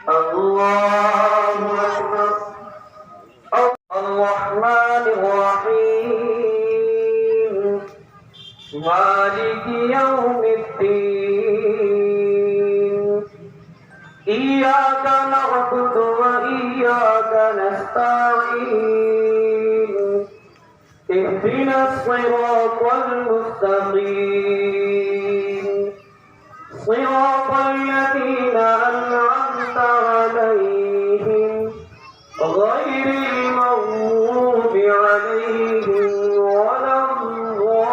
الله أكبر. الرحمن الرحيم مالك يوم الدين إياك نعبد وإياك نستعين اهدنا الصراط المستقيم صراط الذين أنعمت عليهم غير المغضوب عليهم ولا الضالين.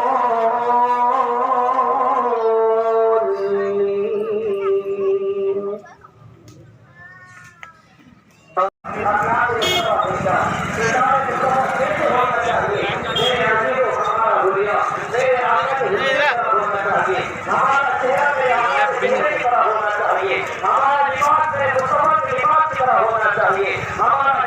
हमारा